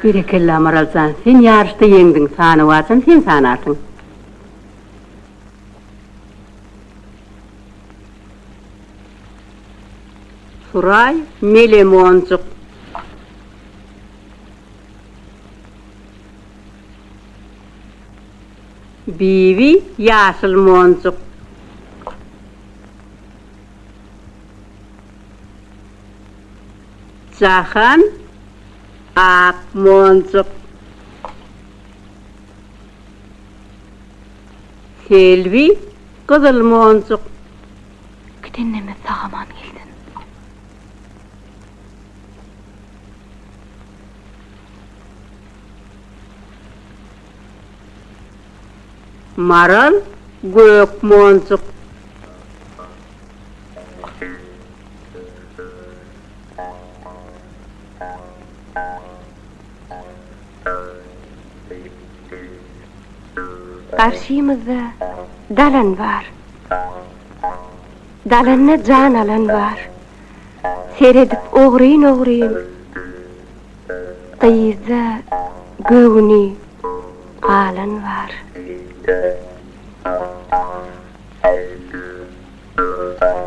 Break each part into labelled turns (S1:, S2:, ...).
S1: Berekella Maralcan, sen yarışta yendin, sanıvarsın, sen sanarsın. Suray, melemoncuk. Bivi, yaşıl moncuk. Cahan, ak moncuk. Selvi, kızıl moncuk.
S2: Gidenneme sağaman geldin.
S1: Maral, gök moncuk.
S2: Karşımızda dalan var. Dalanına can alan var. Seyredip oğrayın. Kıyıza gövni alan var.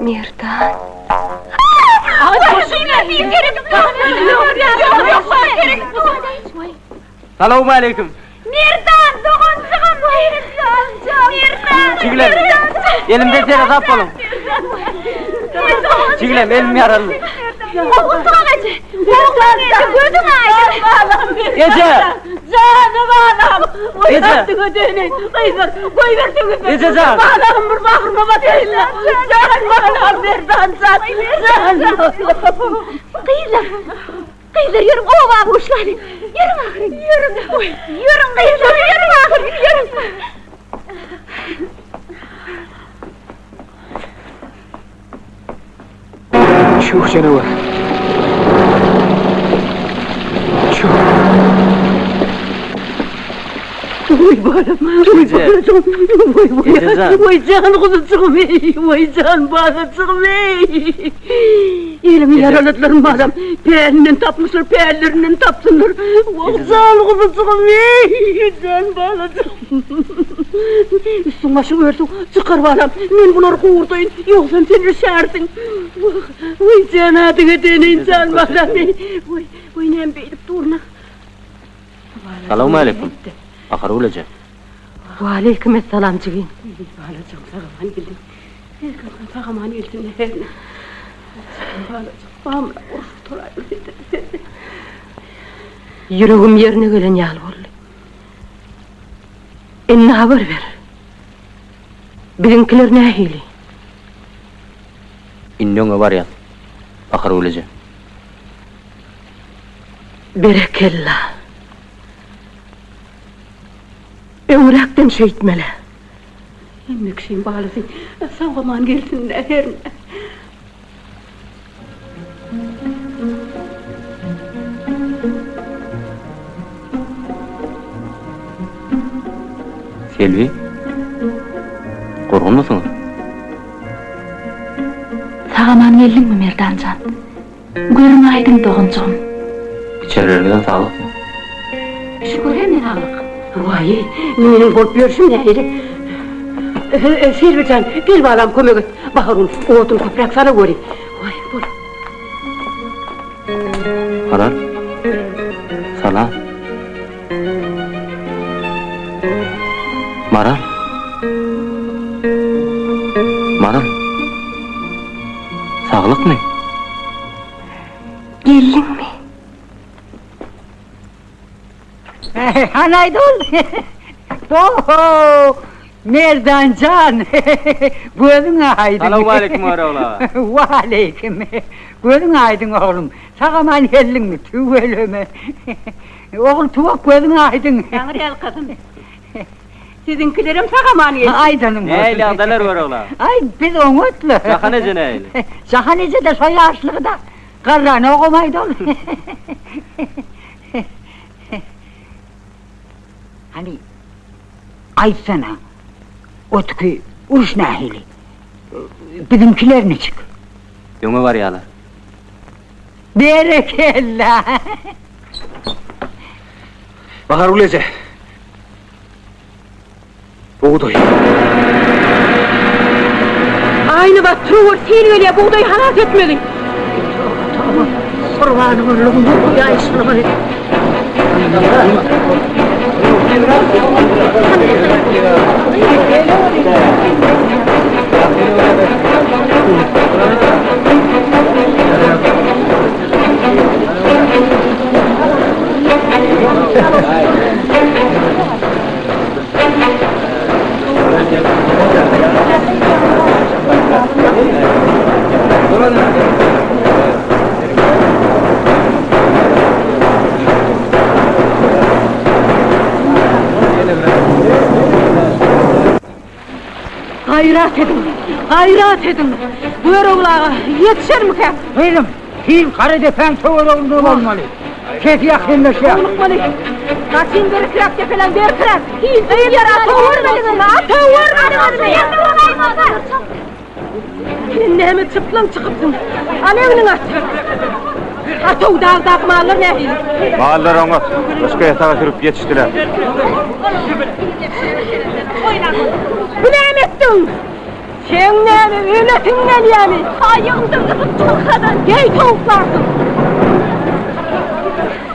S2: Mirdan.
S3: Selamun aleyküm.
S4: Mirdan, doğuncağım Mirdan.
S3: Çiğlem, elimde seyre zap olun. Çiğlem, elim yaralı.
S4: Oğuzhan Ece, oğlan Ece, gözüm aydın.
S3: Ece!
S4: Canım anam,
S3: Ece!
S4: oynattın ödeyini, koy verdin.
S3: Ece can!
S4: Anam bir bakırma değil. Canım anam Mirdan, canım. Kıyılar yürüm, oğlan kuşları. Yürüm ahırın, yürüm. Yürüm kıyılar, yürüm ahırın, yürüm.
S3: Çok canavar. Çok.
S1: Oy balam, oy balam, oy can kuzucuğum, oy can balacığım, elimi yaraladılar balam, peğeninden tapmışlar, peğenlerinden tapsınlar, oy can kuzucuğum, can balacığım. Üstün başın örtün, çıkar balam, men bunları kuğurtayın, yoksa sen düşersin. Oy can adına deneyin can balam, oy nem beylip durna.
S3: Selamun aleyküm. Akar olacak.
S1: Aleykümselam cigin. Balacığım sağaman geldin. Herkesin sağaman geldin efendim. Balacığım, bağımla oruç torayı dedi. Yüreğim yerine gelen yal oldu. Enine haber ver. Bizimkiler ne hili?
S3: İnnöňe barýar. Ahir öleje.
S1: Berekella. Ömrekden şeýitmele. Emmekşin balasy, sağaman gelsin herine.
S3: Selvi, gorgunmusyňyz?
S2: Sağaman geldiňmi Merdanjan? Görüň aýdyň dogunjugum.
S3: İçerilerden sağlık.
S2: Şükür hemen alyk.
S1: Vay, menin bolup ýörüşüm nähili? Selvijan, gel balam kömek et. Baharul, otun köprek sana göreyim. Vay, bol.
S3: Karar. Salam. Maral. Maral. Sağlık mı?
S2: Geldiňmi?
S5: Hanaydol. Oho! Merdanjan. Gözün aydın.
S3: Selamun aleyküm oğla.
S5: Wa aleyküm. Gözün aydın oğlum. Sağaman geldinmi? Tüv ölüme. Oğul tuvak gözün aydın.
S1: Tanrıyal kadın. Sizinkilerim sağaman gelsin.
S5: Aydanım.
S3: Neyle adalar var oğla?
S5: Ay biz oňutlu.
S3: Şahanece neyle?
S5: Şahanece de soy aşlığı Qarran oğumaydol. Hani aytsana, otki uruş nahili, bizimkiler ne çık?
S3: Ýöňe barýarlar.
S5: Berekella!
S3: Bahar uleje. Buğday.
S1: Aynı bak, truvar Selvi'yle buğdayı halat etmedin. Sorvanın oğlum, bu ya işini. Hayrat edin. Buyur oğlağa, yetişer mi ki?
S5: Buyurun, film karı defen çoğul olduğum olmalı. Kefi yakınla şey yap.
S1: Olmalı. Kaçın beri kırak tepelen beri kırak. Değil yara, atı vurmadın. Atı vurmadın. Yeter olayım oğlum. Senin nehmi çıplın çıkıpsın. Alevinin atı. Atı dağ mağlar nehil.
S6: Mağallar oňa başga ýataga sürüp ýetişdiler.
S1: Günem ettin. Sen nemi, ümmetin nemi? Ayıldın kızım çılkadan, gey tovuklarsın.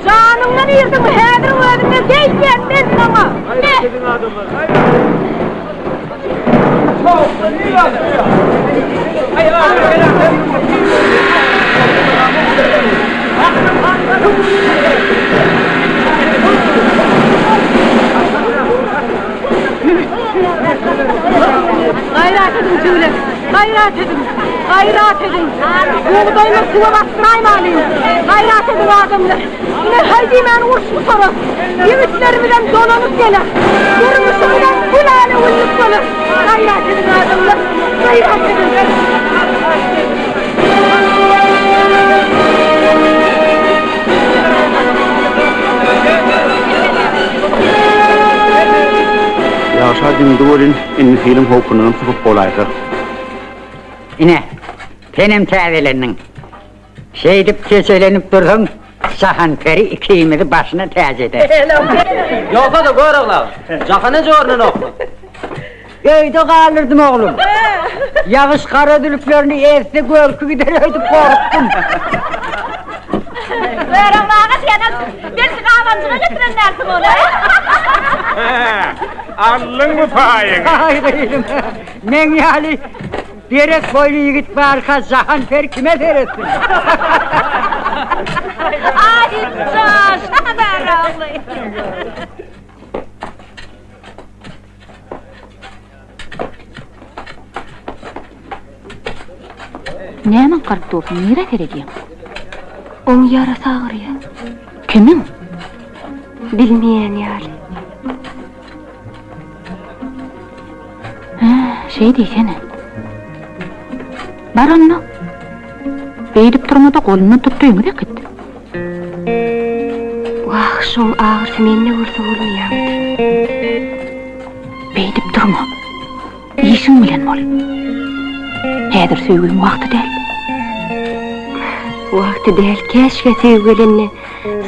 S1: Canımdan yırdın, hedir ödünü deyken ben sana. Ne? Gayret edin söyle, gayret edin, gayret edin. Buğdayla sıva bastırayım alayım. Gayret edin adamlar. Yine haydi ben uçmu soru. Yiğitlerimden donanıp gelir. Durmuşumdan kulağına uçup gelir. Gayret edin adamlar, gayret edin.
S6: Ýaşadyn döwrin in film hokunyň sypyp bolaýdyr.
S5: Ine, benim täzelendiň. Şeydip keçelenip dursaň, Şahan peri ikimizi başına täze eder.
S3: Ýoksa da gör oğla. Jahanece ornuna okla.
S5: Öýde galyrdım oğlum. Yağış kara dülüklerini esse gölkü gider öýdüp korktum.
S4: Öğren bağa senin, bir kahvancığa getirenlersin onu.
S6: Allın mı payın?
S5: Ay değilim. Men yani berek boylu yigit barka Şahan peri kime veresin?
S4: Ay coş, ben ağlayayım.
S2: Näme garp dursun, nire terediň?
S4: Oň yarası ağrıyor.
S2: Kimin?
S4: Bilmeyen ýaly.
S2: Şey diýsene. Bar anna. Beýdip durmada golunu tutduýmy da git.
S4: Wah, şoň ağrysy mende bolsa bolmaýar.
S2: Beýdip durma. İşin bilen bol. Häzir söýgüň wagty däl.
S4: Wagty däl, keşke sevgilinni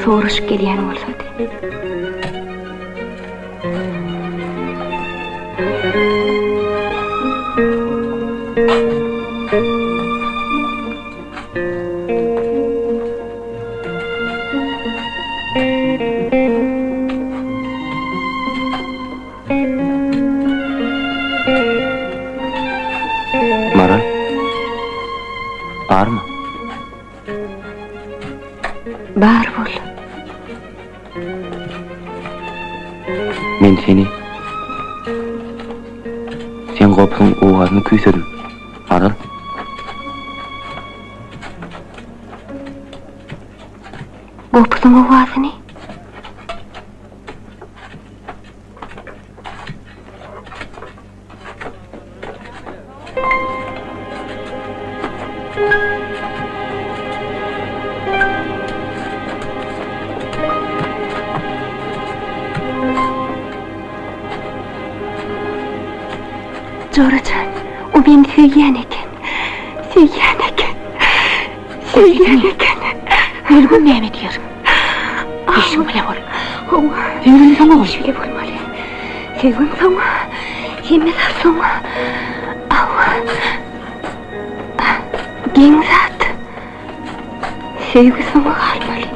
S4: soruşup gelýän bolsady.
S3: Maral. Barmy?
S4: Bar bol.
S3: Men seni sen gopyň owazyny küýsedim. Maral.
S4: Gopyň owazyny? Joracan, o beni süýýän eken. Süýýän eken. Süýýän eken.
S2: Ölgün näme diýer? İşin bilen bol. Süýgüň saňa bol.
S4: Şöyle bolmaly. Süýgün saňa. Ýemez saňa. Giň zat. Süýgü saňa galmaly.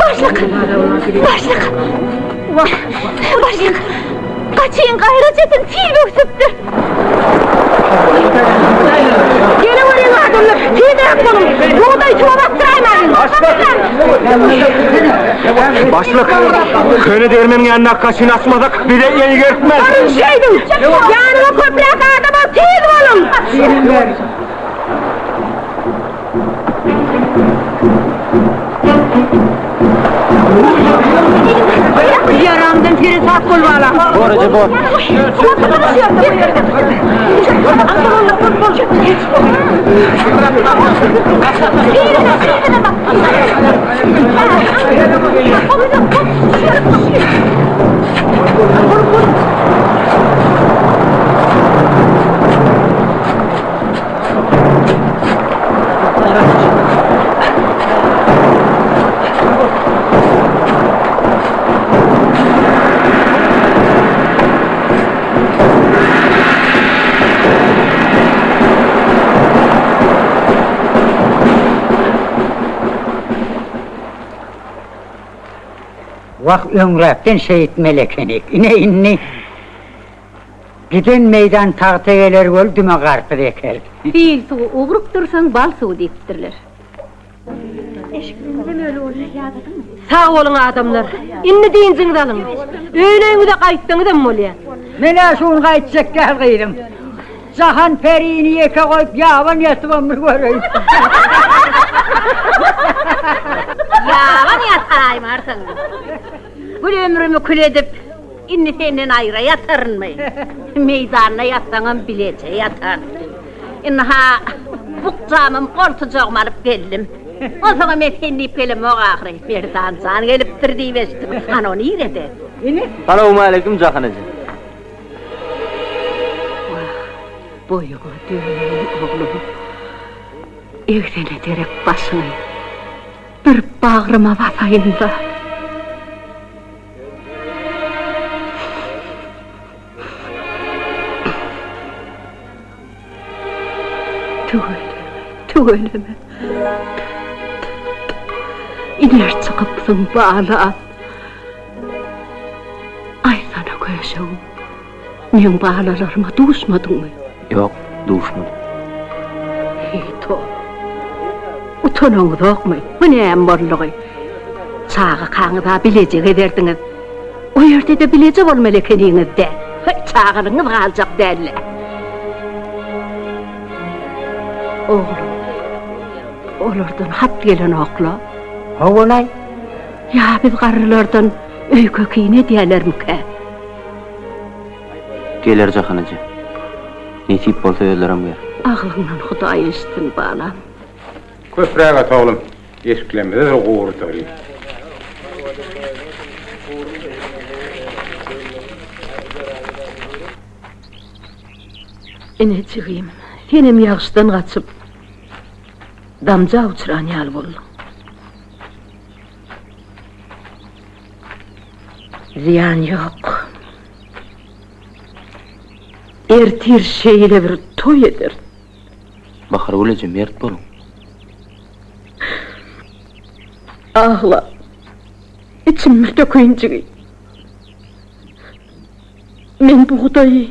S4: Başlyk. Başlyk. Başlyk. Kaçayın, gayrıcetin fil öksüptü. Gene varayım adamlar, fil de yapalım. Buğdayı çuva baktırayım.
S6: Başlık, köylü değirmenin yanına kaçın asmadık, bir de yeni görükmez.
S4: Arın şeydim, yanıma köprek adama tez olun. Yaramdan fili sat bol bala.
S3: Boracı bor.
S5: Vak öňräkden şehit melekenik, ine inni. Giden meydan tağtegeler öldüme garpı eker.
S1: Fil suğu uğrup dursan bal suğu deyiptirler. Sağ olun adamlar. İnni deyinciňizi alın. Öýleňize gaýtdyňyz mı bolýar?
S5: Mene şunu gaýtjak gelgýdym. Jahan perini yeke koyup yavan yatmamı göreyim.
S1: Yalan yatayım artık. Bu ömrümü kül edip inni senden ayrı yatarın mı? Meydanına yatsanım bilece yatar. İnha bukcamım kortucağım alıp geldim. O zaman ben seni pelim o ağrı bir dansan geliptir diyemiştim. Hani onu iyiredi.
S3: Selamun aleyküm Cahanacı.
S1: Boyuma dönmeyin oğlum. Evdene derek basını. Bir bağrıma basayım da. Tüveleme. İner çıkıpsın bağla. Ay sana koyacağım. Men bağlarlarıma duşmadın mı?
S3: Yok, duşmadım.
S1: Hito. Utanağınız yok mu? Bu ne emborluğu? Çağı kanıda bilecek ederdiniz. O yerde de bilecek olmalı kendinizde. Çağırınız kalacak derler. Oğlum, olardan hat gelen okla.
S5: Ha olay.
S1: Ya biz qarılardan öy köküne diyelermike.
S3: Geler jahanacı. Nesip bolsa öldürem yer.
S1: Ağlından Hudaý istin balam.
S6: Köprek at oğlum. Esklemede de uğur tarayım.
S1: Eneciğim, senem yağıştan kaçıp damca uçuran yal boldum. Ziyan yok. Ertir şeyle bir toy eder.
S3: Bakar ölece mert bolun.
S1: Ağla. İçimde döküncüğü. Men bu Hudaýy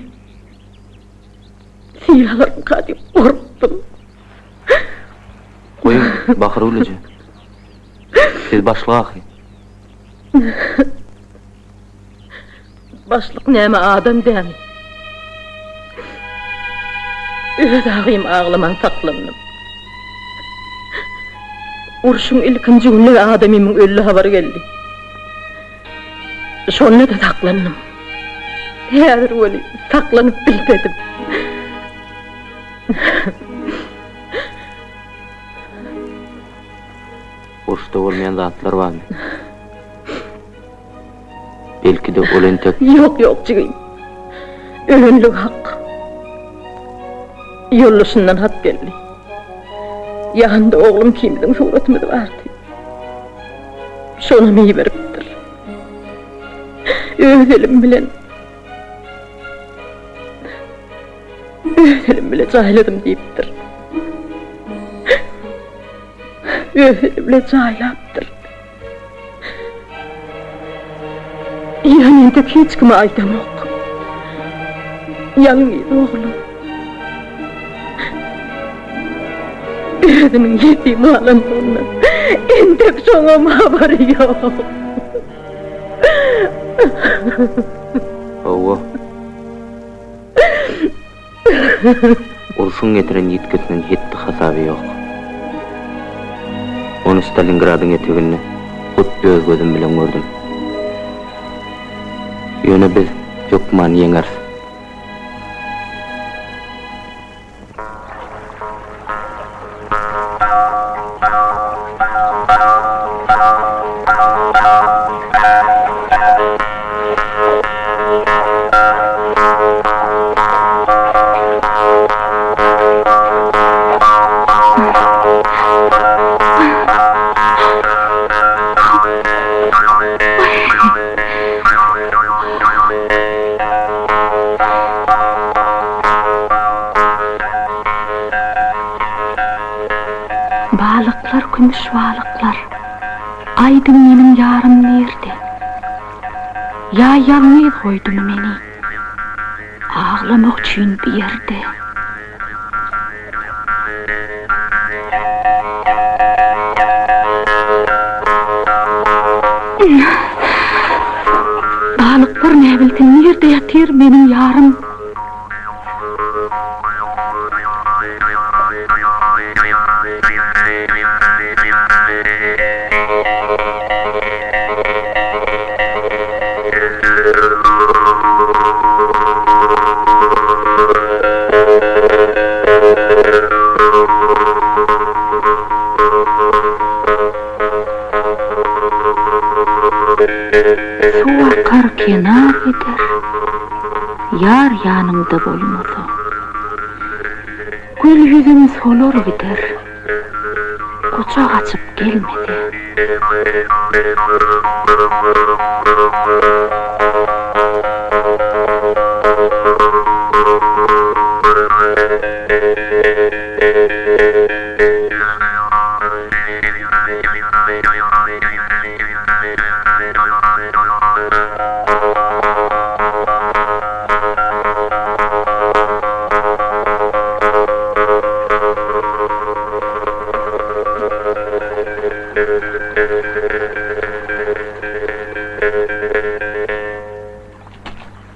S1: silahlarım kadip korktum.
S3: Koyun, bakar ölece. Siz başlığa akı.
S1: Başlık näme adam dämi. Öz ağyım ağlaman saklandım. Urşun ilkinci günlük adamımın öllü haber geldi. Şonda da saklandım. Häzir öyle saklanıp bilmedim.
S3: Urşda olmayan zatlar var mı? Belki de ölen tek.
S1: Yok cigim. Ölünlük hak. Yollusundan hat geldi. Yanında oğlum kimliğin suratımız vardı. Şonu meyi veripdir. Özelim bilen cahildim deyipdir. Özelim bile cahilaptır. Yanındaki hiç kime aydam yok. Yalnız oğlum. Özünün yetim alındığından entek soğuma haberi yok.
S3: Ova. Urşun getiren yitkisinin yetti hasabı yok. Onu Stalingrad'ın eteğini kut göz gözüm bilen gördüm. Yöne biz Türkmen yeňers.
S2: Balıklar, gümüş balıklar. Aydın benim yarım nerede? Ya yalnız koydum beni. Ağlamak için bir yerde. Balıklar ne bilsin nerede yatır benim yarım? Su akar kenar gider, yar yanımda bulmadı. Gül yüzüm solur gider, kucak açıp gelmedi.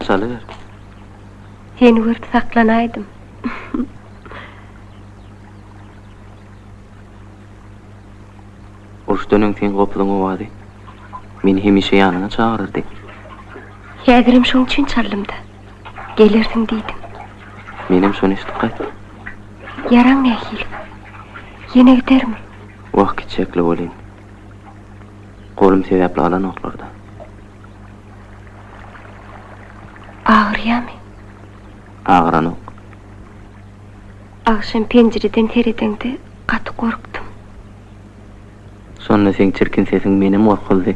S3: Salıver.
S4: Seni vurt saklanaydım.
S3: Uruşdanın sen gopluň owady. Meni hemişe ýanyna çagyrdy.
S4: Häzirim şoň üçin çarlymda. Gelirsin diýdim.
S3: Menim şonu eşitdik.
S4: Yaraň nähil. Ýene gidermi?
S3: Wagt çekli bolyn. Golum sebäpli alan oklarda.
S4: Ağrıyamy.
S3: Ağran ok.
S4: Akşam pencereden teredende gaty korktum.
S3: Sonra sen çirkin sesin menim orkuldy.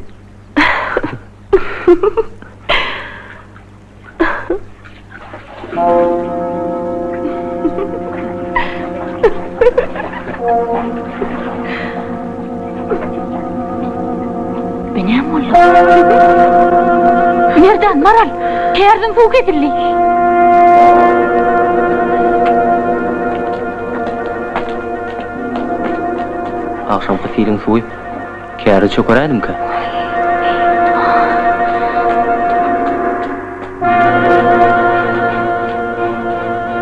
S2: Benem oğlum. Nereden Maral? Kärizim suw ketirli.
S3: Akşamkı filin suwy käri çökerädim-ki.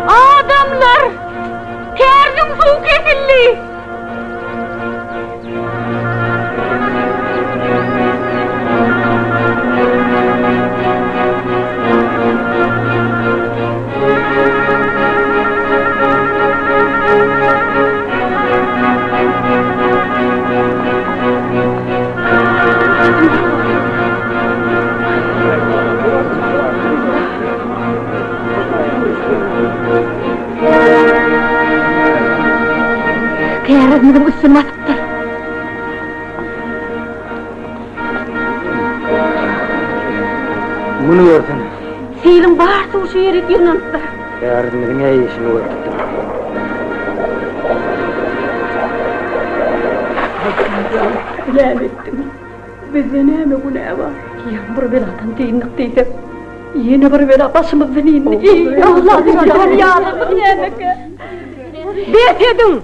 S2: Adamlar! Kärizim suw ketirli. Kärizimizin üstüne basypdyr.
S6: Bunu görsene.
S1: Seýliň bar suw şu ýere ýygnanypdyr.
S6: Kärizimizin eýişini gördük.
S1: Bilal etdim. Bizde näme günä bar? Ýa bir beladan teýinlik diýdi. Ýene bir bela başymyzdan indi. Ey Allah, ya Rabbi. Betedin.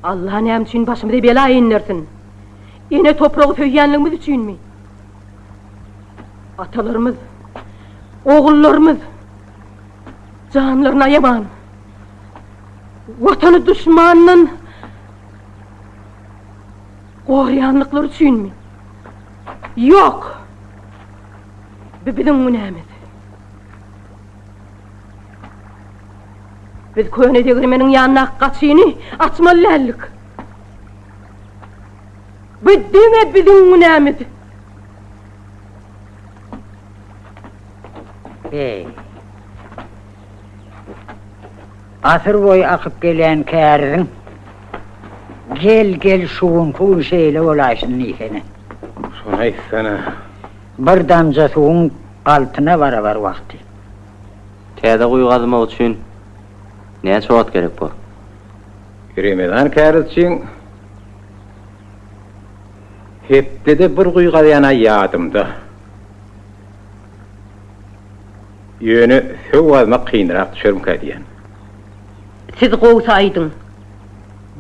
S1: Allah näme üçin başymyza bela inlersin? Ene topragy söýýänligimiz üçinmi? Atalarımız, oğullarımız canlarına yaman, vatanı düşmanının goryanlıkları üçün mi? Yok! Bizim günahımız. Biz köhne degirmenin yanına kaçıyını açmalıyallık. Bu deme bizim günahımız.
S5: Asır boyu akıp gelen kärizin gel şuun pul şeyle olaşın ikene.
S6: Şuna etsene.
S5: Bir damca suun altına var vakti.
S3: Täze guýgazmak üçin näçe wagt gerek bu?
S6: Giremeden käriz için hepde de bir guýgazyana ýadymda. Ýöne söwazmak kynrak düşerim kädiýän.
S1: Siz gowsaýdyň.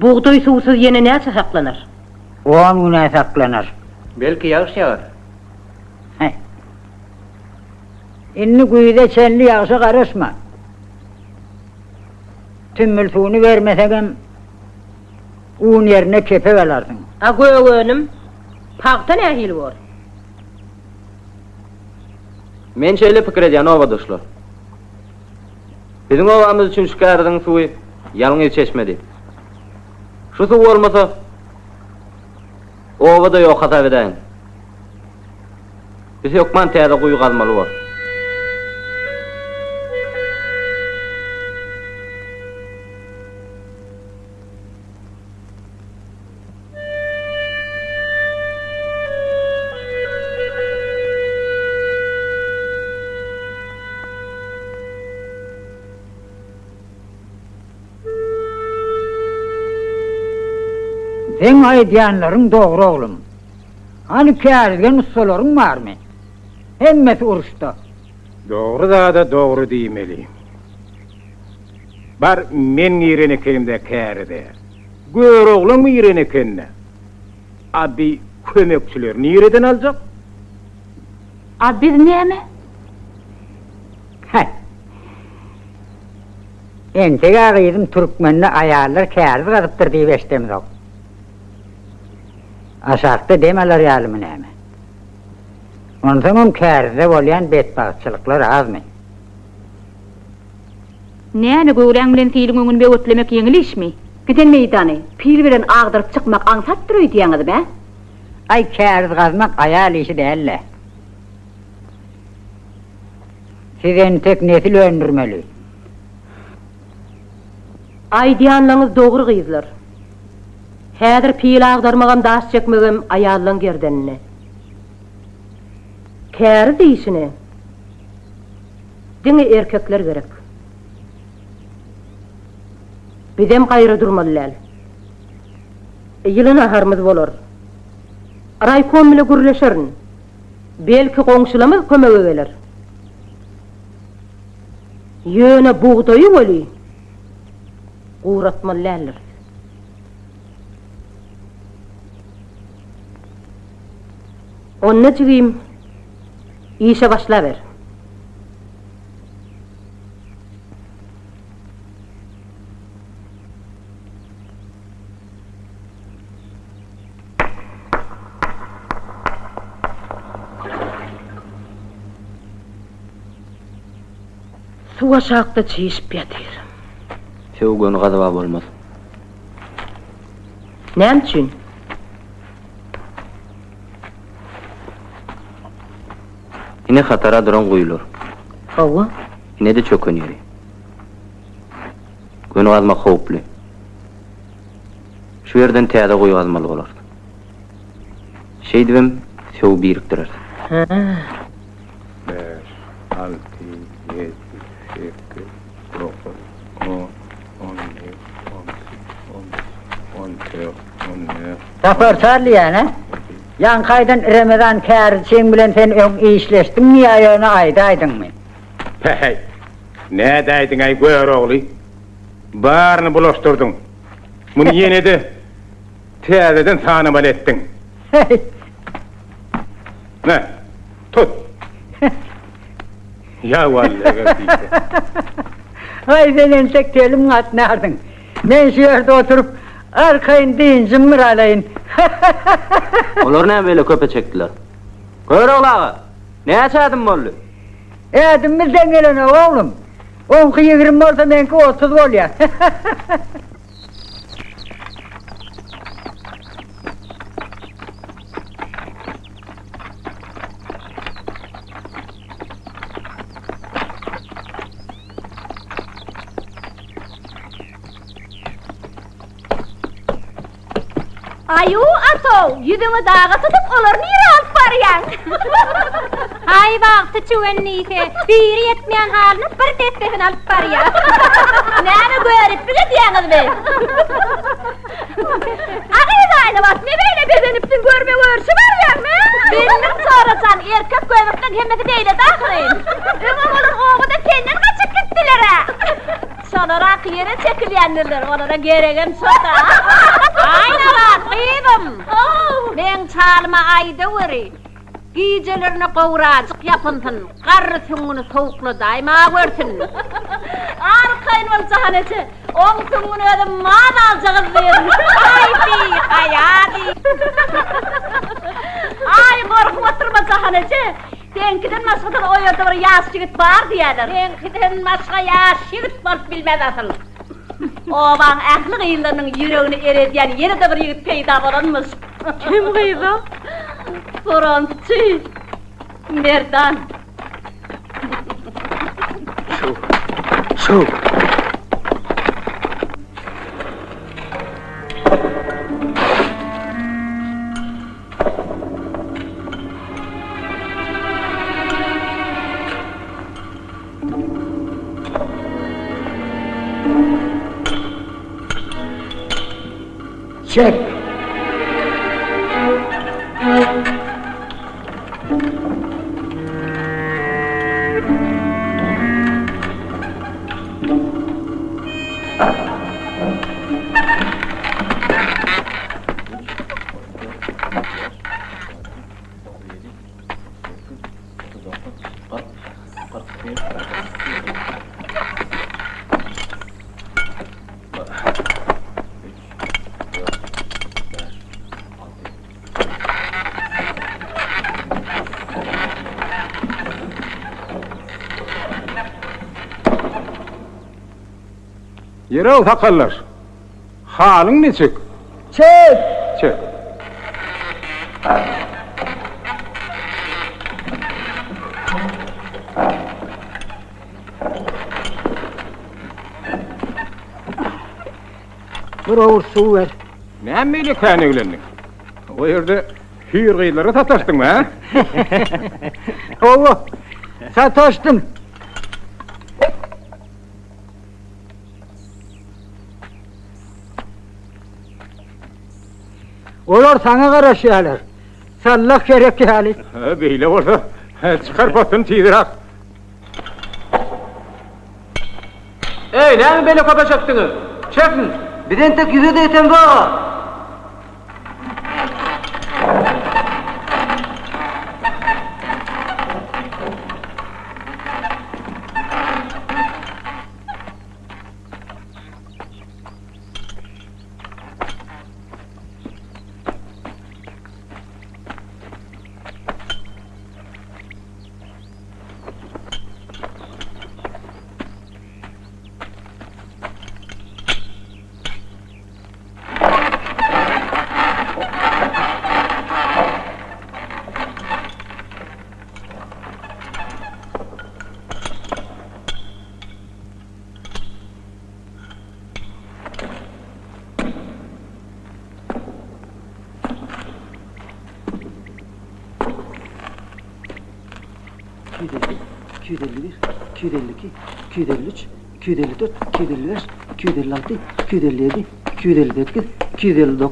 S1: Buğday suwsuz ýene näçe saklanar?
S5: O güne saklanar.
S3: Belki ýağış ýagar.
S5: Inni güýde çenli ýağşa garaşma. Tümmül suwuny bermesegem un ýerine kepe alarsyň.
S1: A göwönim, paýta nähil bor?
S3: Men şeýle pikir edýän owadaşlar. Bizim owamyz üçin şu käriziň suwy ýalňy çeşmedi. Şu suw bolmasa owada ýok hata edäň. Biz ýokman täze guýgazmaly bar.
S5: Sen aýdýanlaryň dogry oglum. Hani kärizgen ustalaryň barmy? Hemmesi uruşda.
S6: Doğru da doğru diýmeli. Bar men ýerenekimde käride. Gör oglum ýerenekinde. Abi kömekçilerini ýereden aljak.
S2: A biz näme?
S5: Ente gaýdym Türkmenle aýallar käriz gazypdyr diýip eşdemdik. Aşakta demeler yalımın eme. Ondan Kärizde bolyan betbagçylyklar azmy.
S2: Näme göwren bilen tiýiň öňüni böwetlemek ýeňil işmi?
S1: Giden meydany, pil bilen agdyryp çykmak aňsatdyr diýeňiz be?
S5: Ay käriz gazmak ayal işi dälle. Sizen tek nesil öndürmeli.
S1: Ay diýanlaryňyz dogry gyzlar. Häzir pil agdarmagan daş çekmegem aýallaryň gerdenine. Käriz işine diňe erkekler gerek. Bidem gaýry durmalylar. Ýylyna harmyz bolar. Raýkom bilen gürleşerin. Belki goňşulamyz kömege geler. Ýöne buğdaýy boli. Guratmalylar. Onna çygym. İşe başlaver. Su aşağıda çiğişip yatir.
S3: Sevgön gazaba bolmaz.
S1: Näme üçin?
S3: Ine hatara duran goýulur.
S1: Hawa?
S3: Ine de çökönýär. Gönü gazmak howply. Şu yerden täze goýup azmaly bolar. Şeýdibem, sew birikdirer.
S1: Ha.
S6: 5, 6, 7, 8, 9, 10, 11, 12, 13.
S5: Tapar çarly ýa-ne? Yan kaydan Ramazan Käriz sen bilen sen öň işleşdiň mi ýa-ýa aýdaýdyňmy?
S6: Hey, ne daýdyň ay göýer ogly? Baryny bulaşdyrdyň. Muny ýene-de täzeden tanymal etdiň. Ne? Tut. Ya vallahi.
S5: Ay senen tek telim atnardyň. Men şu ýerde oturup arkaýyn diýin zımmır alayyn.
S3: Olar näme böyle köpe çekdiler? Göýer oglagy. Näçe adam boldy?
S5: Edimizden gelen oğlum. 10-20 olsa menki 30 bolýar.
S4: Ayu ato, yüzüňi dağa tutup olaryny ýyryp barýan. Ay wagty çüwennise, biri yetmeýän halyny bir tetbehden alyp barýar. Näme görüp bile diýeňiz be? Agyň aýna bas, ne beýle bezenipdiň görme görüşi barýarmy? Benim sorasan erkek göwükden hemmeti beýle dahyryň. Öňe bolan oňa da senden gaçyp gitdiler. Şolara ýere çekilýänler, onlara geregem şoda. Aýna bas, gyýdym. Men çalma aýda weri. Gijelerini gowraçyk ýapyntyn, garry süňüni sowukla daýma görtün. Arkaýyn bolsaňyçy, oň süňüni ödüm mal aljagyz berin. Aýdy, aýady. Ay gorkup oturmasaňyçy, senkiden maşgadan o ýerde bir ýaş jigit bar diýerler. Senkiden maşga ýaş jigit bolup bilmez asyl. Owaň ähli gyýlarynyň ýüregini eredýän ýerde bir ýigit peýda bolanmyş. Kim gyýla? Sorançy. Merdan.
S6: Şu.
S5: Çek.
S6: Yere sakallar. Halın ne çık?
S5: Çek!
S6: Çek.
S5: Bir avur su ver.
S6: Ne böyle kayana gülendin? O yerde hür kıyıları tatlaştın mı ha?
S5: Oğlum, sataştım. Olur sana karaşıyorlar. Sallak gerek yani.
S6: Böyle olsa çıkar patını tiydirak.
S3: Ey, ne böyle köpe çektiniz? Çekin.
S5: Birden tek yüzü de yetem bu.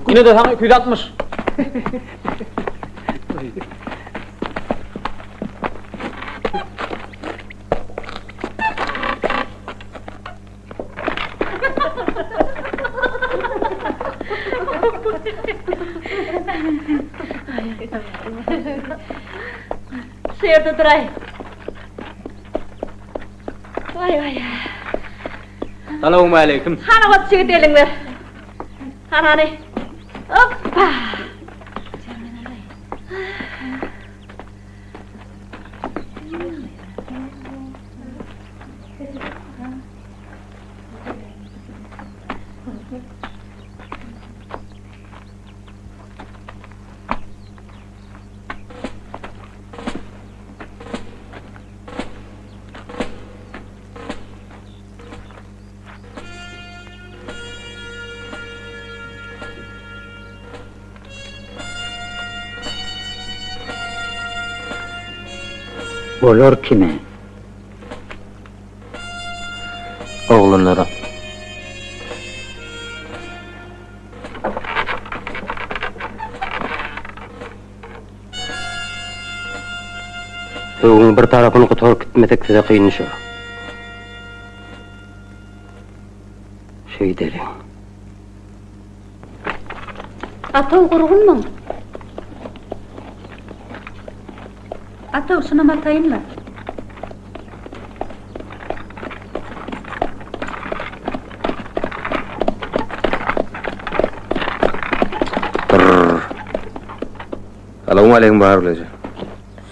S3: Yine de sana 260.
S4: Sıyırdı duray. Vay vay.
S3: Selamun aleyküm.
S4: Hana vat çiğit elinler. Hanani. Hoppa.
S5: Olur kime?
S3: Oğlunlara. Öğün bir tarafını kutup gitmesek size kıyınışır. Şey derim.
S2: Atav kurgun mu? Atav şuna atayım mı?
S3: Selamun aleyküm Bahar Bilece.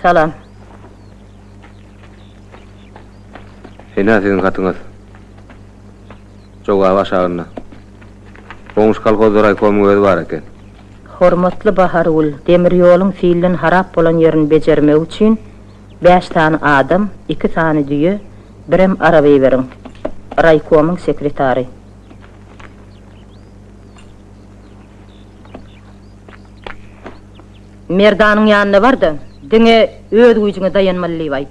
S2: Salam.
S3: Hena sizin katınız. Çok ağır aşağına. Boğmuş kalkoz oray koymun özü var eken.
S2: Hormatly Bahar ul, demir yolun fiilin harap bolan yerini becermek üçün 5 tane adam, 2 tane düýe, birem arabayı verin. Raykomun sekretari. Merdanyň ýanynda bar da, diňe öz güýjüňe dayanmaly bayt.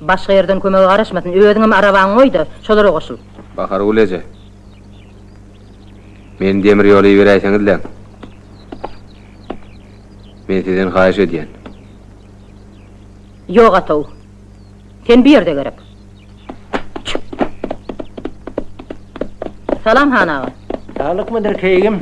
S2: Başga ýerden kömege garaşmasyn, özüňem arabaň goýdy, şolara goşul.
S3: Bahar Bilece. Men demir ýoly beräýseňizler. Men sizden haýyş edýän.
S2: Ýok ataw. Sen bir ýerde gerek. Salam hanaga.
S6: Sağlık mıdır keyim?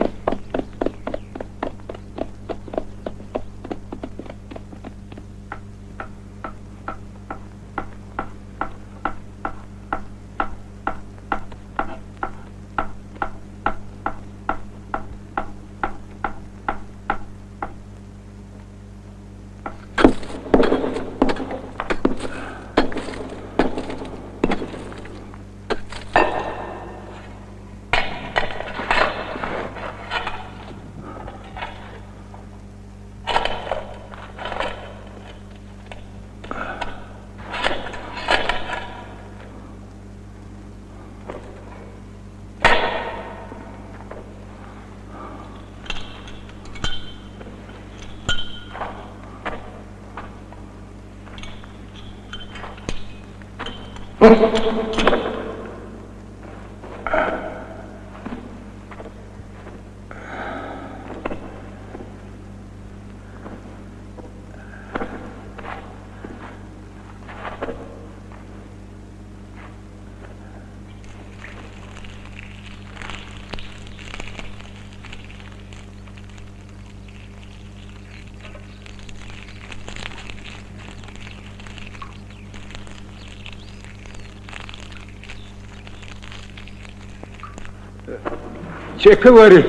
S6: Çekiverin.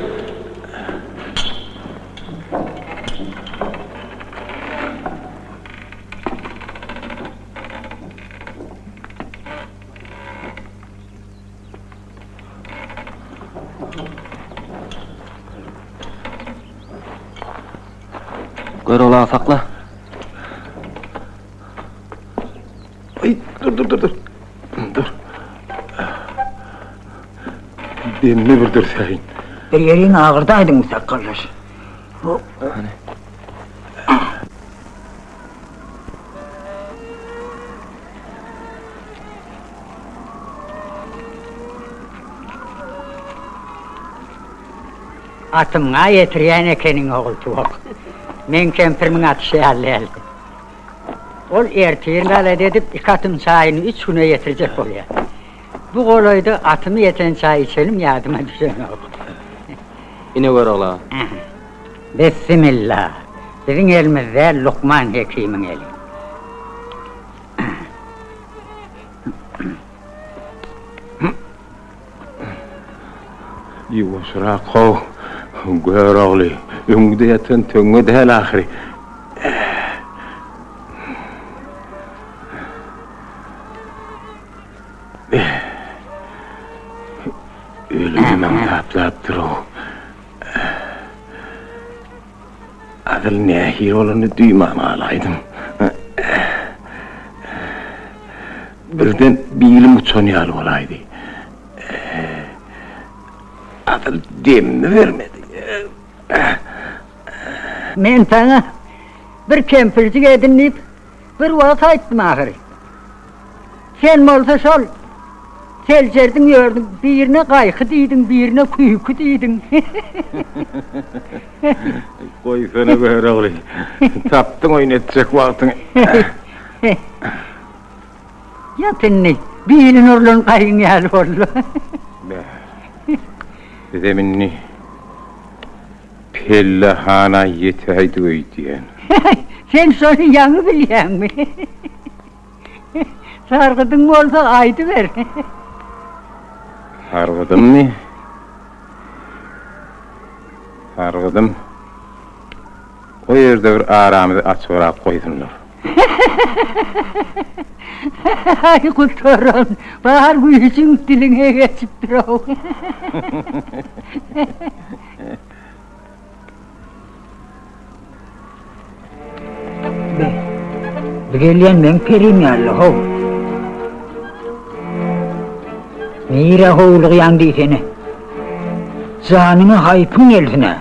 S3: Gör ola sakla.
S6: Ay, dur. Dur. Demini bir dur sen.
S5: Yerin ağırdaydın mı sakallar?
S3: Hani?
S5: Atımğa yetiriyen ekenin oğul tuvak. Men kempirimin atı şehirleyeldi. Ol ertirlerle dedip iki atım çayını 3 güne yetirecek oluyor. Bu kolaydı atımı yeten çay içelim yardıma düşen oğul.
S3: Yine gör ola.
S5: Bismillah. Bizim elimizde Lokman Hekim'in eli.
S6: Yuvasıra kov. Gör oğlu. Öngde yatan töngü değil ahiri. Ölümüm taplaptır o. Adıl nehir olanı duymam alaydım. Birden bir ilim uçanyal olaydı. Adıl demini vermedi.
S5: Men sana bir kempircik edinleyip bir vaat ayttım ahiri. Sen olsa sol. Selcerdin gördün, birine kaykı diydin, birine kuyku diydin.
S6: Koy sana gör oğlu. Taptın oynatacak vaktini.
S5: Yatınni, birinin orlun kayın yâlı orlu.
S6: Dedeminni pellahana yeteydi öydüyen.
S5: Sen sonra yanı biliyen mi? Sargıdın mı olsa aydı ver.
S6: Hargıdım mı? Hargıdım. O yerde bir aramızı açıverak koydunlar.
S5: Ay kurtarın, bahar bu yüzün diline geçiptir o. Bir geliyen ben periyim yallah o. Mira hoğuluk yandı seni. Zanını haypın eline.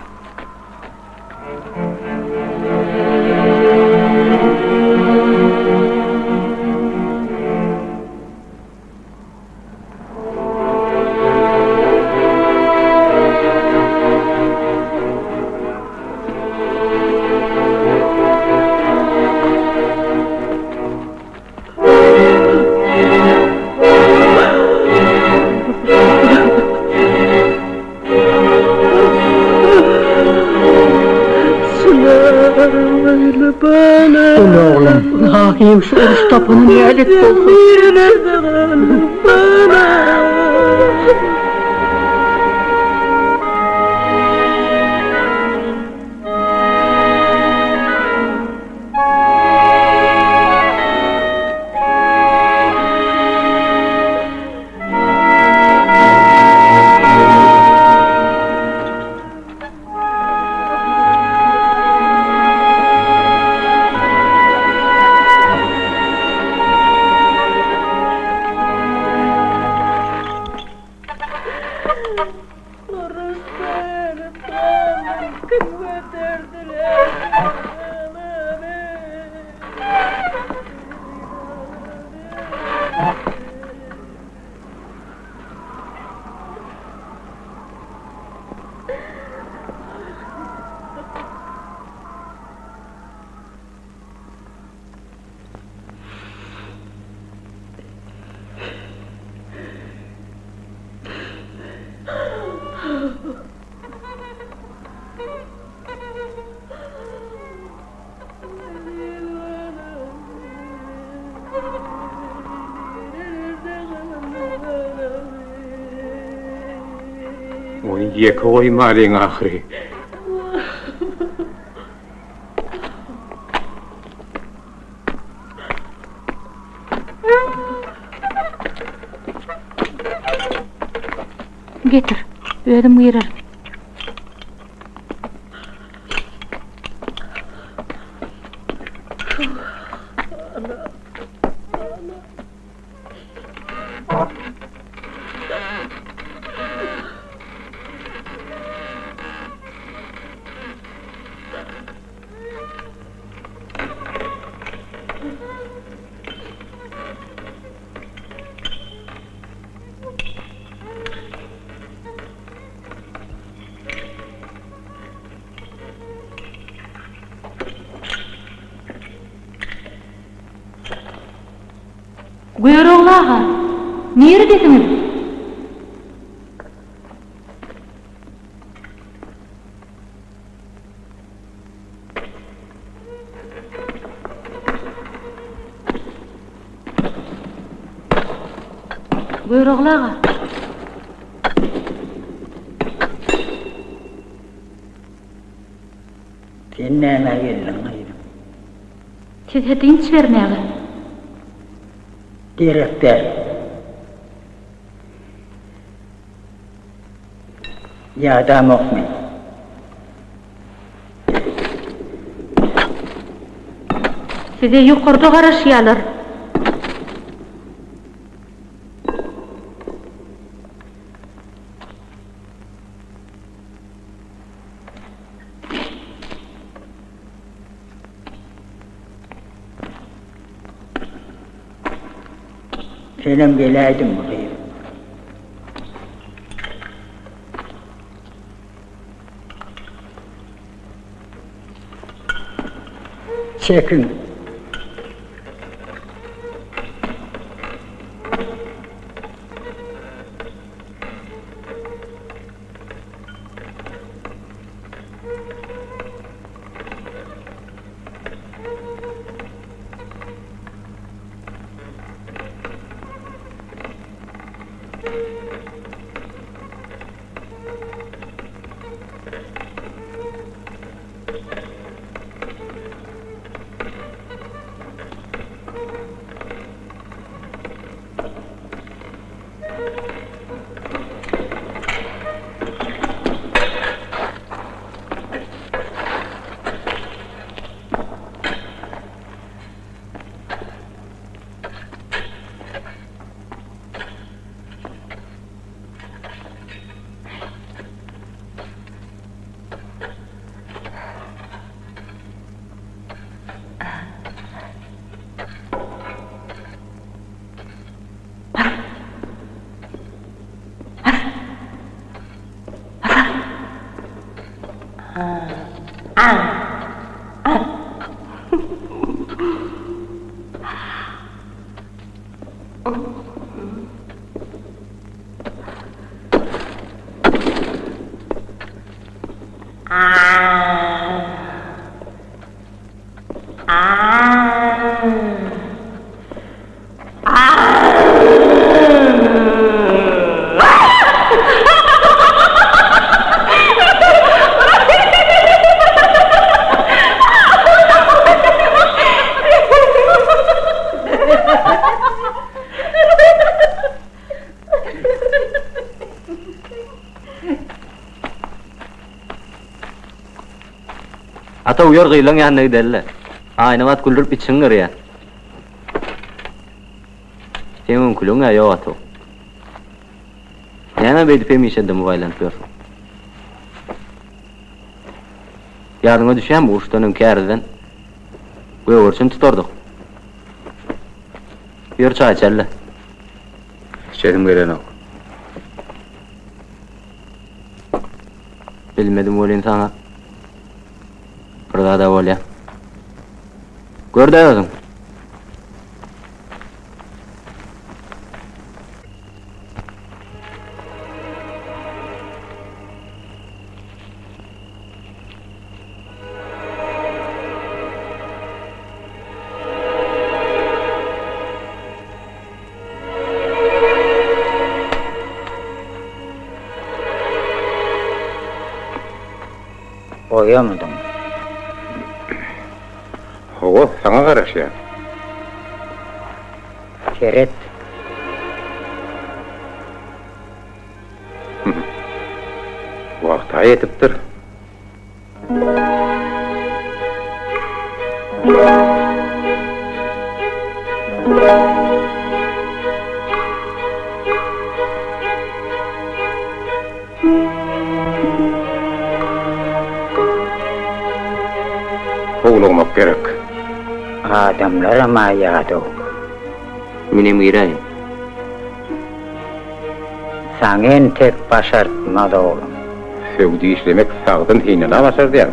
S5: Oğlum, hakim şu oruç tapını nihalet olsun.
S6: Yeke koymalıyın ahiri.
S1: Getir, ödüm girer. Buyuruğlağa, nere dediniz? Buyuruğlağa.
S5: Sen näme geldin gaýrym?
S1: Siz hedinç vermäge.
S5: Direkter. Ýadam okmen.
S1: Size ýokarda garaşýarlar.
S5: Senem geläýdim buraya. Çekin.
S3: Ata uyar gıylan yanına giderler. Aynamat güldürüp içinger ya. Senin kulun ya yok ato. Yana bedip emişe de mubaylanıyor. Yardıma düşen bu uçtanın kâriden bu yorçun tutorduk. Yor çay içerler.
S6: İçerim gelen ok.
S3: Bilmedim olayım sana. Burada da olya. Gör de yazın.
S5: Koyamadın.
S6: O sana karışıyor.
S5: Keret.
S6: Vakta yetiptir. Kovulmak gerek.
S5: Adamlar ama yağdı.
S3: Minem gireyim.
S5: Sangen tek başartmadı oğlum.
S6: Sevdi işlemek sağdın hinine başar diyen.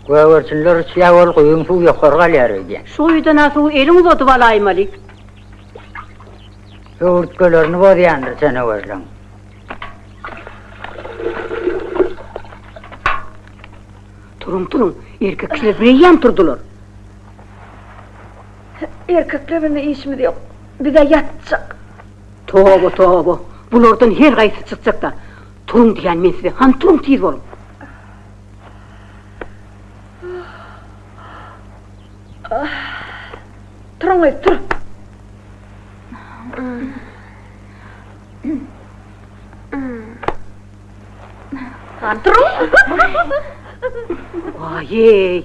S5: Göversinler siyavol kuyun su yukarıga leriydi.
S1: Şu uyda nasıl elin uzatıp alayım Ali.
S5: Yoğurtgölerini bozayandır sana verlen.
S1: Turun, erkekler bire yan turdular.
S4: Erkeklerine iş mi yok? Bir de yatacak.
S1: Tövbe, bulardan her kaysı çıkacak da. Turun diyen men size, han turun tiz olun.
S4: Turun öyle, tur. Han turun.
S1: Vay,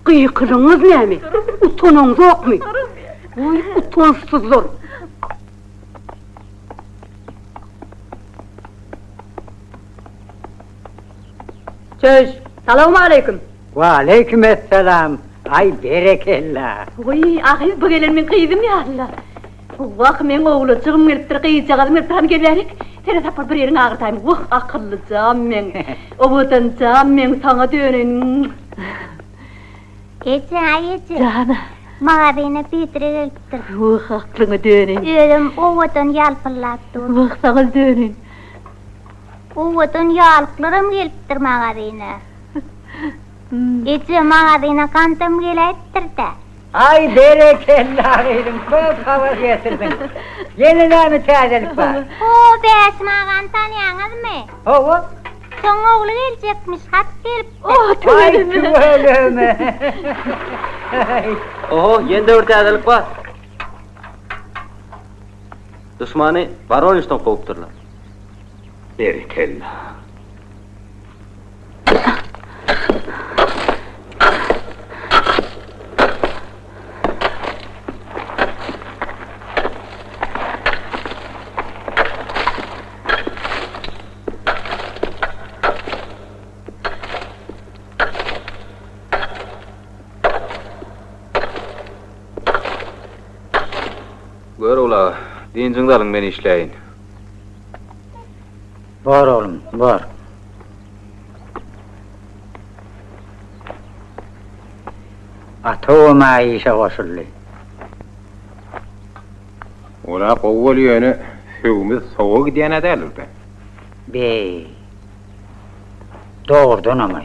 S1: kıykırınız ne mi? Utanınız yok mu? Oy, utansızlar. Söz, selamun aleyküm.
S5: Ve aleykümselam. Ay berekellah.
S1: Oy, ahir bu gelenmin kıydım ya Allah. Vah, men oğlacığım geliptir, kıyacağım geliptir, hani gelerik. Seni tapır bir yerin ağırtayım. Vah, akıllıcağım men. Obudancağım men, sana dönün.
S7: Ece.
S1: Canım.
S7: Mağa beni bitiriliptir.
S1: Vah, aklına dönün.
S7: Ölüm ovadan yalpırlattı.
S1: Vah, sana dönün.
S7: Ovadan yalpırlarım geliptir mağa beni. Ece mağa beni kantım gelettir de.
S5: Ay berekellah eydim. Çok hava getirdin. Yeniden mi tazelik var?
S7: O beş mağan tanıyanız mı?
S5: Hava?
S7: Son oğlu gelecekmiş, hat geliptir.
S1: Oh,
S5: Ay
S1: tüylerim.
S5: tüvelüm.
S3: Oho, yende bir tazelik var. Osman'ı Baronis'ten kovupturlar.
S6: Berekellah.
S3: Gör ola, dincin dalın beni işleyin.
S5: Var oğlum, var. Atoma işe koşullu.
S6: Ola kovul yönü sevimiz soğuk diyen edelir be.
S5: Bey. Doğrudan ama.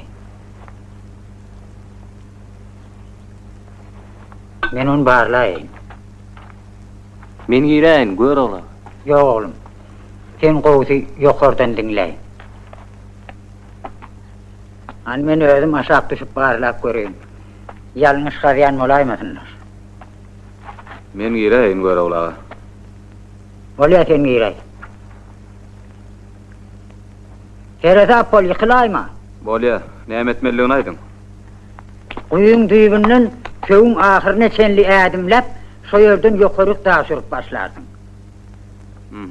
S5: Men onu bağırlayayım.
S3: Men gireyim, gör ola.
S5: Yok oğlum. Sen kovusu yukarıdan dinleyin. Hani ben özüm aşağı düşüp bağırlak göreyim. Yalnız karayan olaymasınlar.
S3: Men gireyim, gör ola.
S5: Oluyor sen giray. Sereza pol yıkılayma.
S3: Bolya, nemet melliğini aydın.
S5: Kuyun düğünün köyün ahırına senli adımlap, soyurdan yukarı dağa sürüp başlarsın.
S3: Hı hı.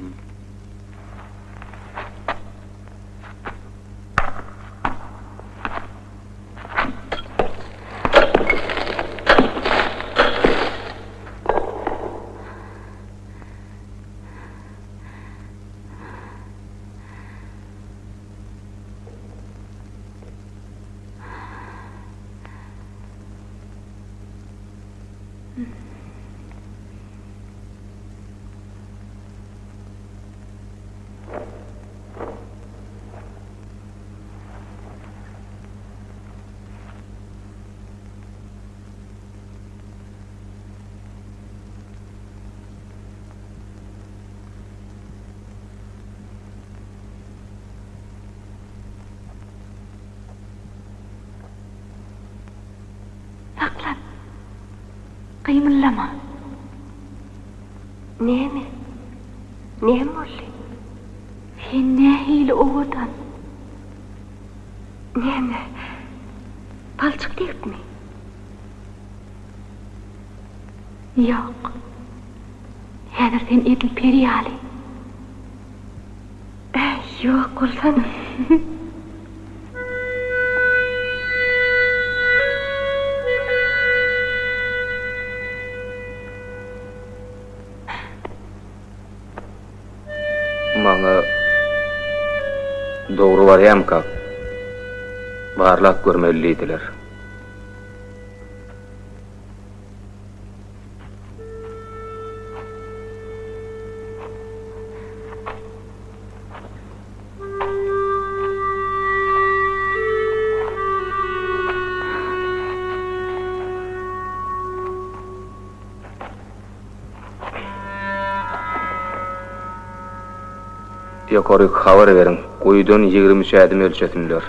S1: Saklan. Kıymıllama. Nemi? Nemi oldu? Sen ne hili oğudan? Nemi? Balçık deyip mi? Yok. Häzir sen edil peri ali. Yok olsana.
S3: Maňa dogry barýam kap. Barlap görmelidiler. Ýokary habar beriň. Goýdan 20 ädim ölçetinler.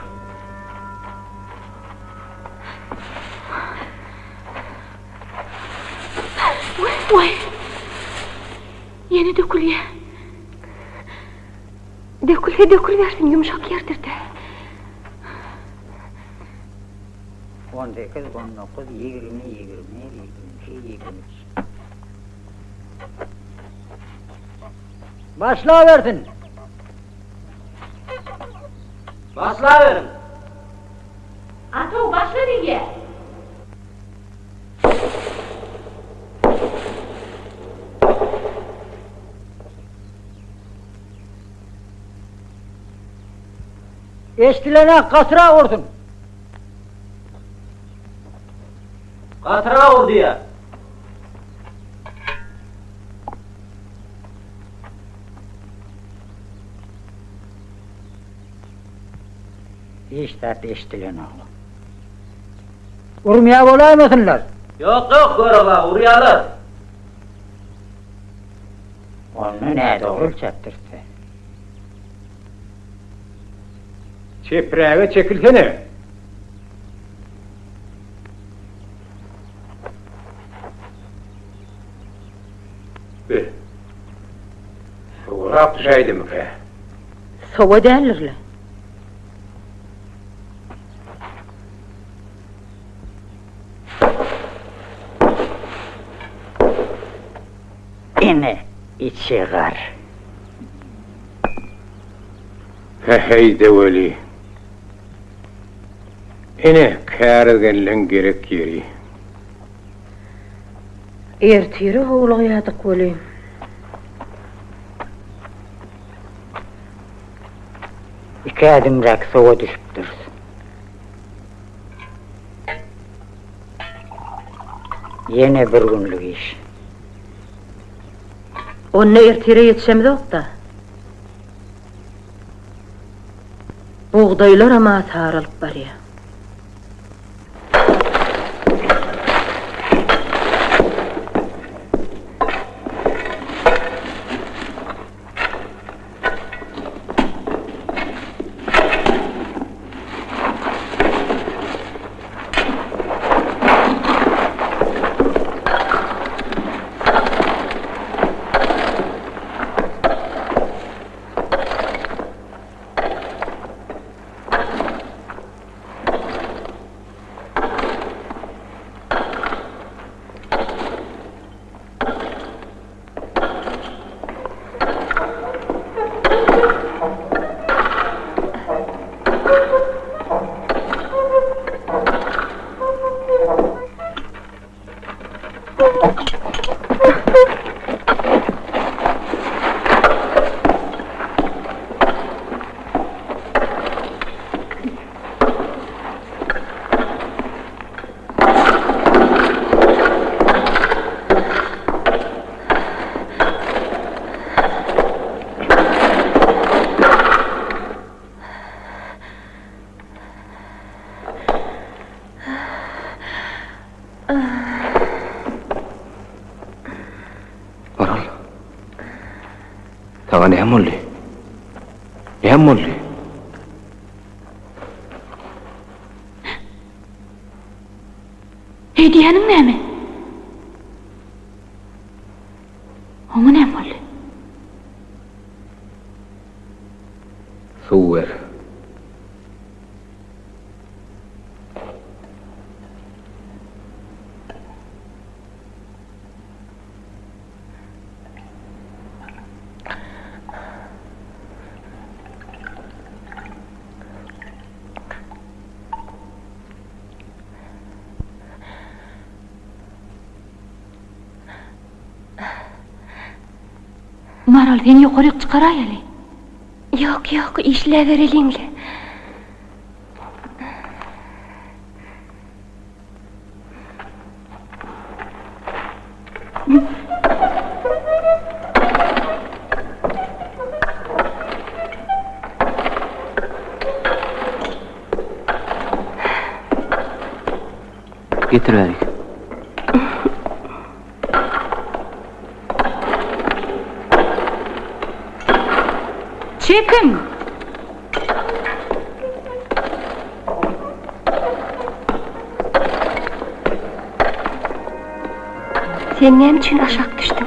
S1: Vay! Yeni dökülüyor. Dökülüversin, yumuşak yerdir de.
S5: 18, 19, 20, 22, 23. Başlaversin.
S3: Başlaverin.
S1: Ato başla diye.
S5: Eştilene kasra vursun.
S3: Gatyra vurdy ya.
S5: İşte eştilene oğlum. Urmaya olaymasınlar.
S3: Yok görala urýarlar.
S5: Onu ne doğru çektirdi.
S6: Çeprege çekilsene. Be. Soğurak düşeydi mi ki?
S2: Sowa derlerle.
S5: Ine içi gar.
S6: Hey develi. Ine Kärizgärleň gerek yeri.
S2: Ertiri howlaýadyk bolýan.
S5: İki adımrak soğa düşüpdür. Yine bir günlük iş.
S2: Onunla ertire yetişemizok da. Buğdaylar ama saralyp barýar.
S6: Sana näme boldy? Näme boldy?
S1: Hediýäniň näme? Oňa näme boldy?
S6: Suw ber.
S1: Maral, sen ýokaryk çykaray ali.
S7: Yok yok, işlevereliňle.
S3: Getirverik.
S1: Çekin!
S7: Sen näme üçin aşak düşdün?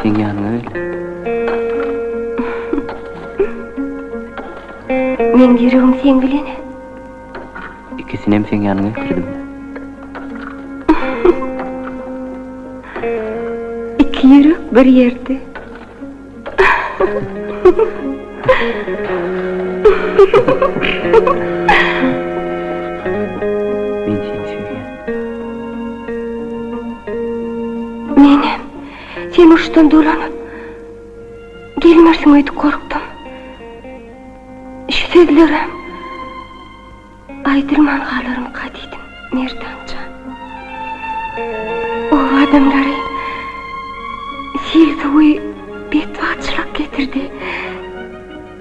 S3: Sen ýanyňa öyle.
S7: Men ýüregim sen bilene.
S3: İkisinem sen ýanyňa kirdim.
S7: İki ýürek bir ýerde.
S3: Men seni süýgen.
S7: Menem, sen uçtan dolanyp gelmersiň öýdü korkdum. Şu sözlerim aýdyrman galarym gadydim merdancan. O adamlary sil suwy betbaçylyk getirdi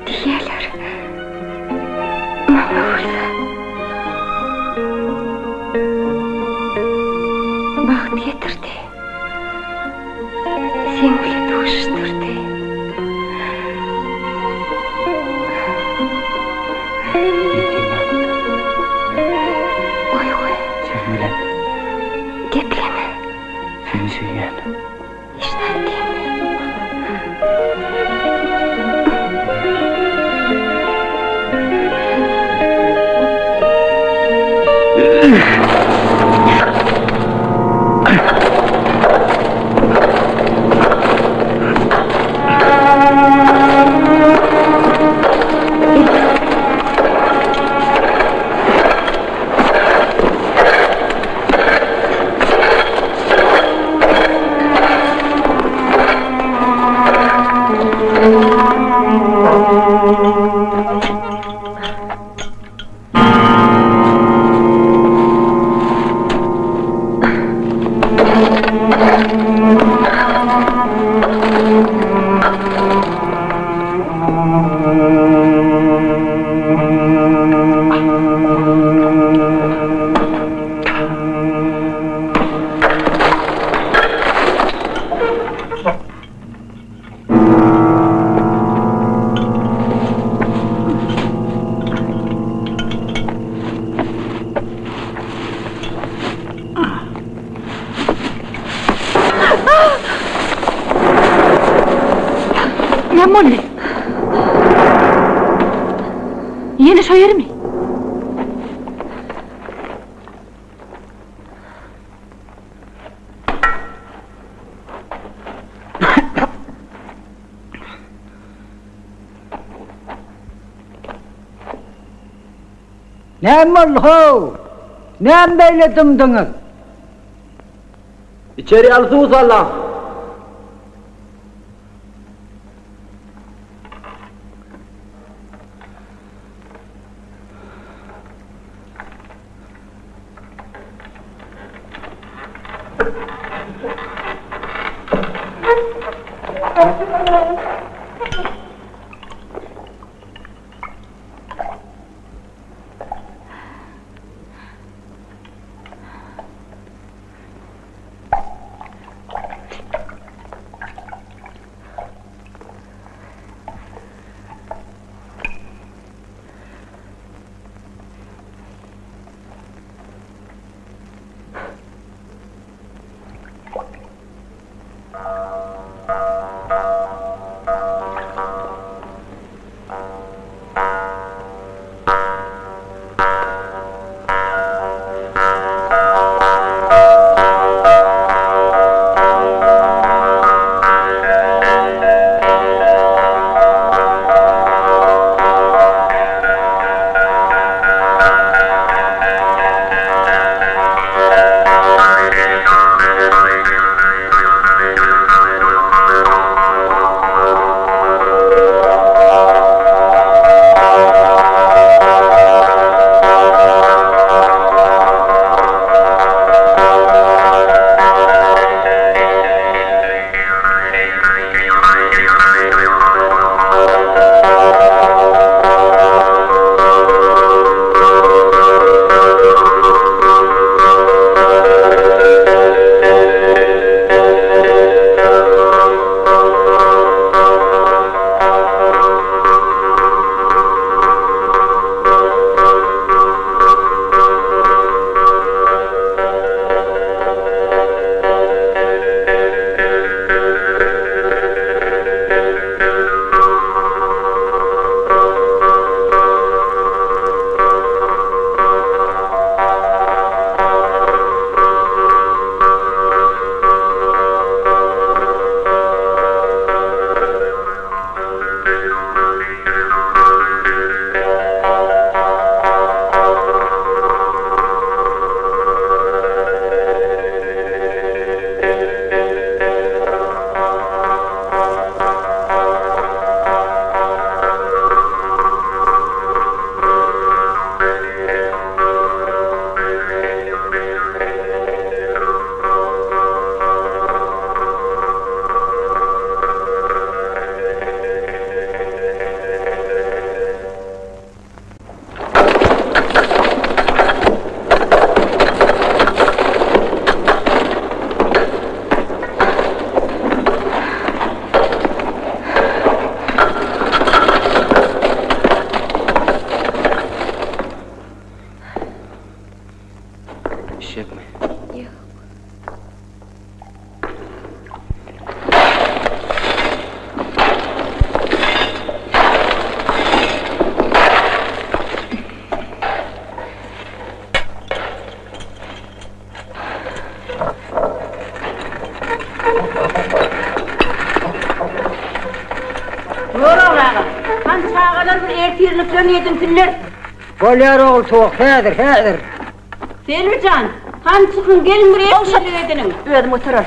S7: diýerler. Mana bolsa baht getirdi. Sen bile duşturdu. Oy oy.
S3: Sen bilen
S7: Gepleme.
S3: seni süýgen.
S7: İşte
S1: Näme boldy? Ýene şo ýermi?
S5: Näme boldy? Näme beýle dymdyňyz?
S3: İçeri al suw sallan.
S1: Oğlum ağa, han çağalar bir ertirliklerini yedinsinler.
S5: Bolyer oğul soğuk, hedir.
S1: Selvican, han çıkın gelin buraya ertirlik edinin.
S7: Ödüm oturur.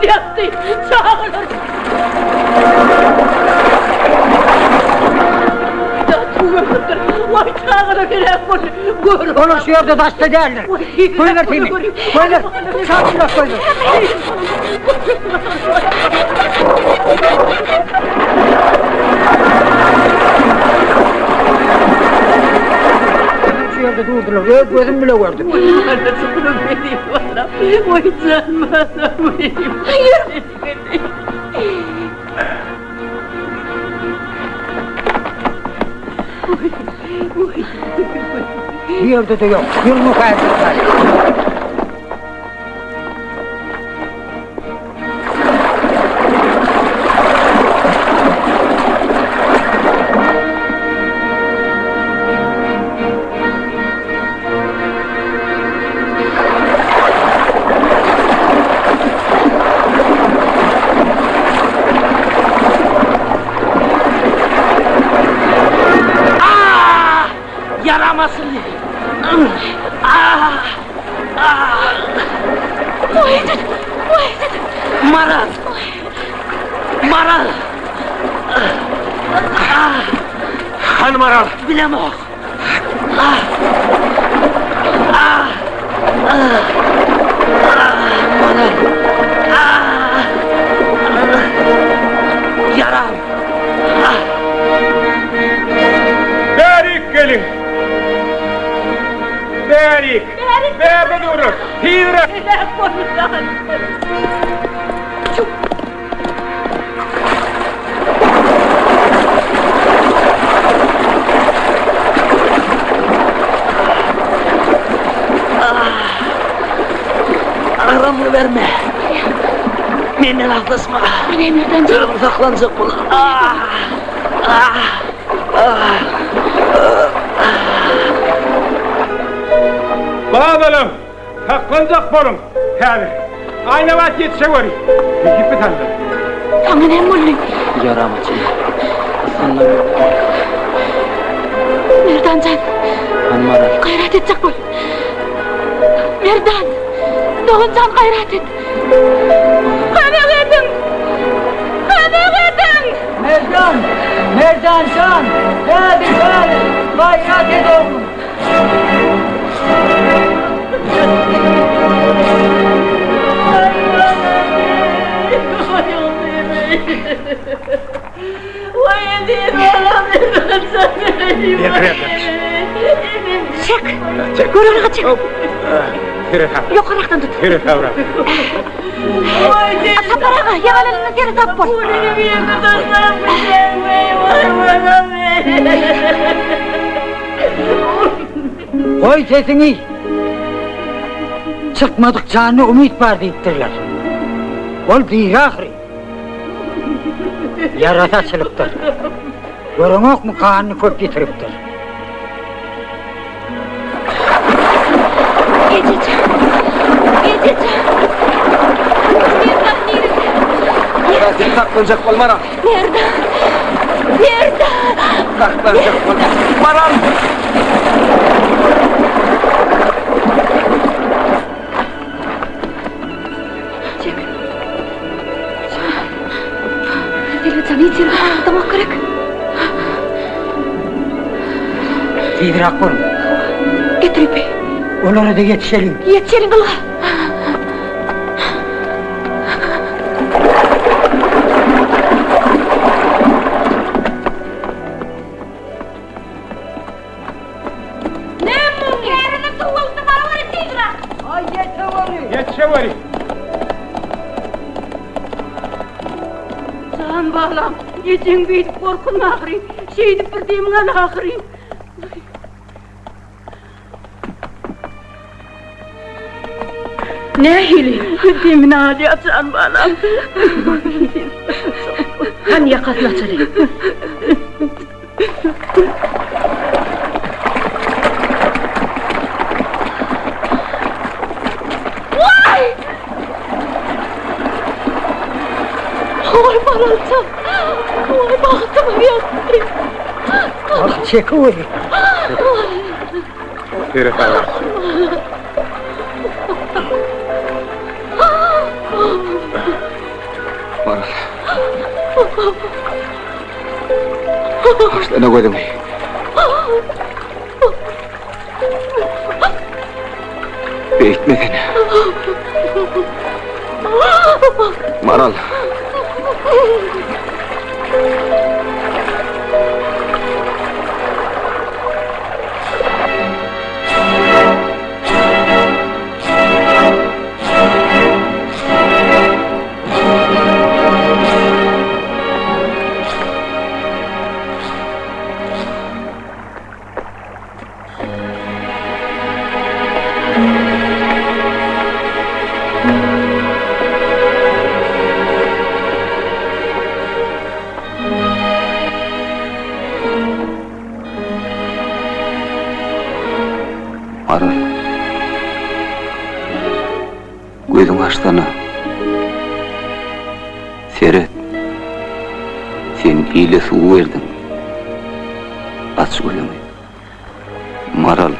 S1: Yattı, çağırır. Vay çağırır gerek bunu.
S5: Konuşuyor da hasta değerler. Koyunlar kimi? Koyunlar. Çarpılar koyunlar. Konuşuyor da durdular. Gözüm bile gördü.
S1: Anası bunu vereyim bana. Vay canım bana vereyim. Hayır.
S5: Bir yerde de yok. Yılını kaybettiler.
S1: Yaramasın. Maral. Maral.
S6: Han Maral.
S1: Bilemem. Maral. Yaram.
S6: Berik gelin. Berik. Bebe durur. Hire.
S1: Aramı verme. Benden atlasma.
S7: Nereden canım?
S1: Saklanacak bunlar.
S6: Bağlalım. Saklanacak bolum. Hadi. Aynı vakit yetişeverin. Gidip bir tane.
S7: Sana ne mulli?
S3: Yaram açın. Aslanlar.
S7: Nereden can?
S3: Han Maral.
S7: Gayret edecek bol. Nereden? Doğun can gayret et. Haber edin. Haber edin.
S5: Merdan can. Hadi. Gayret et oğlum.
S1: Vay değil oğlum.
S7: Çık. Gururuna çık.
S6: Hire.
S7: Yok ayaktan tut.
S6: Hire kavram.
S1: Vay değil.
S7: Sapara yalan elini geri tap bol.
S1: Bunu bir yerde tutsam bir şey mi? Vay bana be.
S5: Koy sesini. Çıkmadık canı umut var deyiptirler. Ol bir ahri. Yarata çılıktır. Görüňok mu kanını köp getiripdir.
S7: Geçeceğim.
S6: Ya sen saklanacak ol Maral.
S7: Nerede?
S6: Saklanacak ol. Maral.
S7: Dilbecan içeri aldamak gerek.
S5: Tiydirak bolun.
S7: Getir ipi.
S5: Onlara da yetişelim.
S7: Yetişelim Allah.
S6: Yetişe var.
S1: Can balam, yecen beydip korkun ahri, şeydip bir demin ahri. Ne hili? Demin ağrı can balam.
S7: Hani yakasına açalım. Oy Maralcan, oy bahtımı yaktı.
S5: Bak çekiyor.
S6: Yürü Maral. Maral. Başlarına koydum. Beyitmedin. Maral. Maral. Gözün açtığını seyret. Sen iyile su verdin. Aç gözünü. Maral.